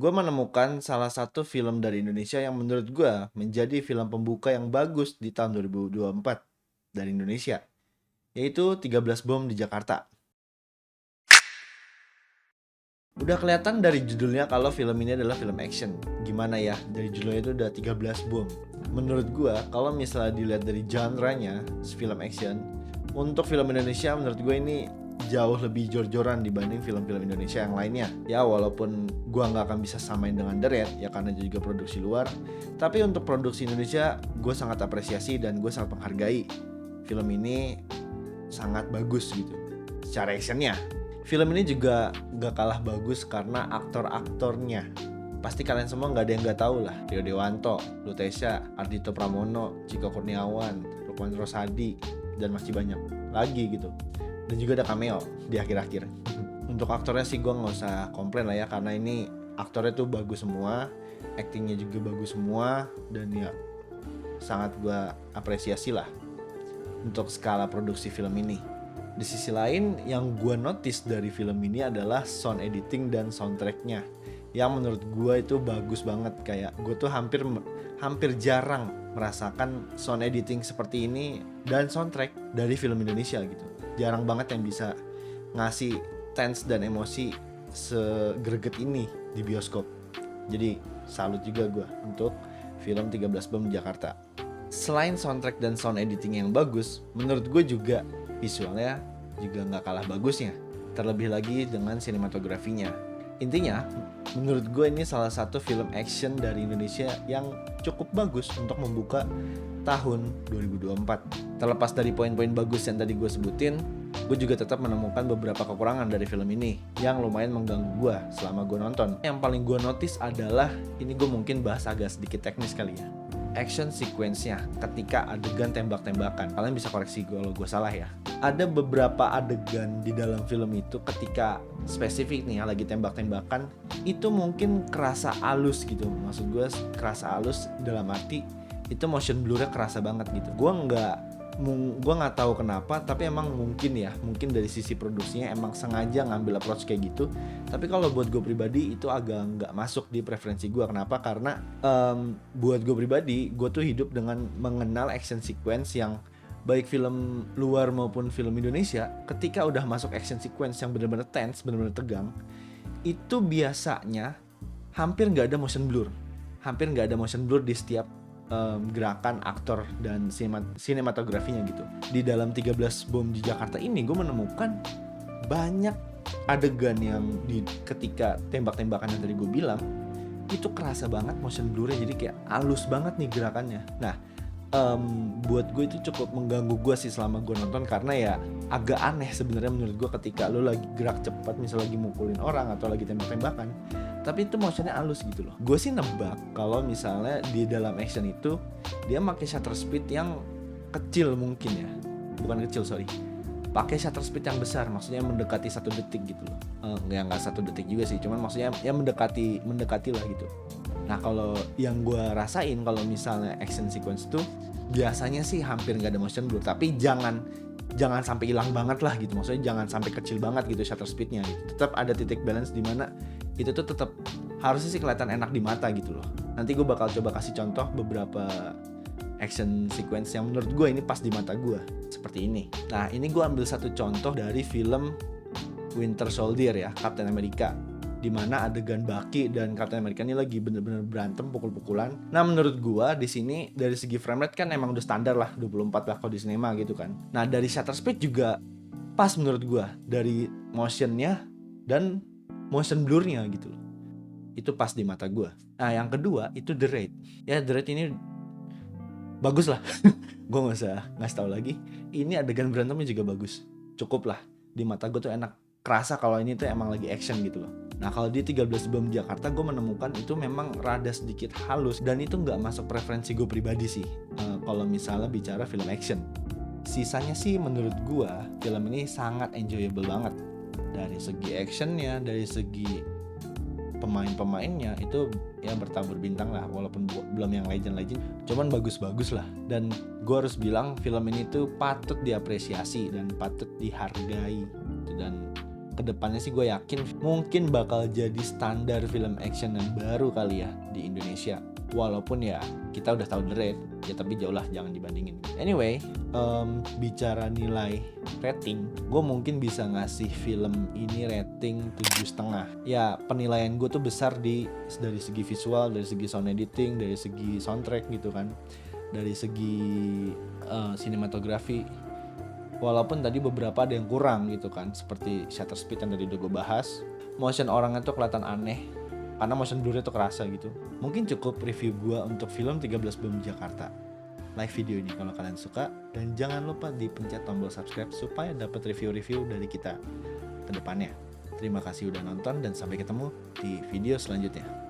Gue menemukan salah satu film dari Indonesia yang menurut gue menjadi film pembuka yang bagus di tahun 2024 dari Indonesia, yaitu 13 Bom di Jakarta. Udah kelihatan dari judulnya kalau film ini adalah film action. Gimana ya, dari judulnya itu udah 13 bom. Menurut gue, kalau misalnya dilihat dari genre-nya, film action, untuk film Indonesia menurut gue ini jauh lebih jor-joran dibanding film-film Indonesia yang lainnya. Ya walaupun gue nggak akan bisa samain dengan The Raid, ya karena juga produksi luar. Tapi untuk produksi Indonesia, gue sangat apresiasi dan gue sangat menghargai. Film ini sangat bagus gitu, secara actionnya. Film ini juga gak kalah bagus karena aktor-aktornya. Pasti kalian semua gak ada yang gak tahu lah. Rio Dewanto, Lutesha, Ardhito Pramono, Cika Kurniawan, Lukman Rosadi, dan masih banyak lagi gitu. Dan juga ada cameo di akhir-akhir. Untuk aktornya sih gue gak usah komplain lah ya, karena ini aktornya tuh bagus semua, actingnya juga bagus semua, dan ya sangat gue apresiasi lah untuk skala produksi film ini. Di sisi lain, yang gue notice dari film ini adalah sound editing dan soundtracknya, yang menurut gue itu bagus banget. Kayak gue tuh hampir jarang merasakan sound editing seperti ini dan soundtrack dari film Indonesia gitu. Jarang banget yang bisa ngasih tense dan emosi segreget ini di bioskop. Jadi salut juga gue untuk film 13 Bom di Jakarta. Selain soundtrack dan sound editing yang bagus, menurut gue juga visualnya juga nggak kalah bagusnya. Terlebih lagi dengan sinematografinya. Intinya, menurut gue ini salah satu film action dari Indonesia yang cukup bagus untuk membuka tahun 2024. Terlepas dari poin-poin bagus yang tadi gue sebutin, gue juga tetap menemukan beberapa kekurangan dari film ini yang lumayan mengganggu gue selama gue nonton. Yang paling gue notice adalah, ini gue mungkin bahas agak sedikit teknis kali ya, action sequence-nya ketika adegan tembak-tembakan. Kalian bisa koreksi gue kalau gue salah ya. Ada beberapa adegan di dalam film itu ketika spesifik nih ya, lagi tembak-tembakan, itu mungkin kerasa halus gitu. Maksud gue kerasa halus dalam arti itu motion blur-nya kerasa banget gitu. Gue nggak tahu kenapa, tapi emang mungkin dari sisi produksinya emang sengaja ngambil approach kayak gitu. Tapi kalau buat gue pribadi itu agak nggak masuk di preferensi gue. Kenapa? Karena buat gue pribadi, gue tuh hidup dengan mengenal action sequence yang baik film luar maupun film Indonesia. Ketika udah masuk action sequence yang benar-benar tense, benar-benar tegang, itu biasanya hampir nggak ada motion blur. Hampir nggak ada motion blur di setiap gerakan aktor dan sinematografinya gitu. Di dalam 13 Bom di Jakarta ini gue menemukan banyak adegan yang ketika tembak-tembakan yang tadi gue bilang itu kerasa banget motion blur-nya, jadi kayak halus banget nih gerakannya. Nah, buat gue itu cukup mengganggu gue sih selama gue nonton, karena ya agak aneh sebenarnya menurut gue ketika lo lagi gerak cepat, misalnya lagi mukulin orang atau lagi tembak-tembakan, tapi itu motionnya halus gitu loh. Gue sih nebak kalau misalnya di dalam action itu dia pakai shutter speed yang kecil mungkin ya, bukan kecil sorry, pakai shutter speed yang besar, maksudnya mendekati 1 detik gitu loh. Nggak 1 detik juga sih, cuman maksudnya ya mendekati lah gitu. Nah kalau yang gue rasain kalau misalnya action sequence tuh biasanya sih hampir nggak ada motion blur, tapi jangan sampai hilang banget lah gitu. Maksudnya jangan sampai kecil banget gitu shutter speednya gitu. Tetap ada titik balance di mana itu tuh tetap harusnya sih kelihatan enak di mata gitu loh. Nanti gue bakal coba kasih contoh beberapa action sequence yang menurut gue ini pas di mata gue seperti ini. Nah ini gue ambil satu contoh dari film Winter Soldier ya, Captain America, dimana adegan Bucky dan Captain America ini lagi bener-bener berantem pukul-pukulan. Nah menurut gua di sini dari segi frame rate kan emang udah standar lah 24 lah kalau di sinema gitu kan. Nah dari shutter speed juga pas menurut gua, dari motionnya dan motion blurnya gitu loh, itu pas di mata gua. Nah yang kedua itu The Raid. Ya The Raid ini bagus lah. Gua nggak usah ngasih tahu lagi. Ini adegan berantemnya juga bagus, cukup lah di mata gua tuh enak, kerasa kalau ini tuh emang lagi action gitu loh. Nah kalau di 13 Bom Jakarta gue menemukan itu memang rada sedikit halus, dan itu gak masuk preferensi gue pribadi sih kalau misalnya bicara film action. Sisanya sih menurut gue film ini sangat enjoyable banget. Dari segi actionnya, dari segi pemain-pemainnya itu ya bertabur bintang lah, walaupun belum yang legend-legend, cuman bagus-bagus lah. Dan gue harus bilang film ini tuh patut diapresiasi dan patut dihargai. Dan kedepannya sih gue yakin mungkin bakal jadi standar film action yang baru kali ya di Indonesia. Walaupun ya kita udah tahu The Raid, ya tapi jauh lah, jangan dibandingin. Anyway, bicara nilai rating, gue mungkin bisa ngasih film ini rating 7,5. Ya penilaian gue tuh besar dari segi visual, dari segi sound editing, dari segi soundtrack gitu kan, dari segi sinematografi. Walaupun tadi beberapa ada yang kurang gitu kan, seperti shutter speed yang tadi udah gue bahas. Motion orangnya tuh kelihatan aneh karena motion blur-nya tuh kerasa gitu. Mungkin cukup review gue untuk film 13 Bom Jakarta. Like video ini kalau kalian suka, dan jangan lupa dipencet tombol subscribe supaya dapat review-review dari kita ke depannya. Terima kasih udah nonton dan sampai ketemu di video selanjutnya.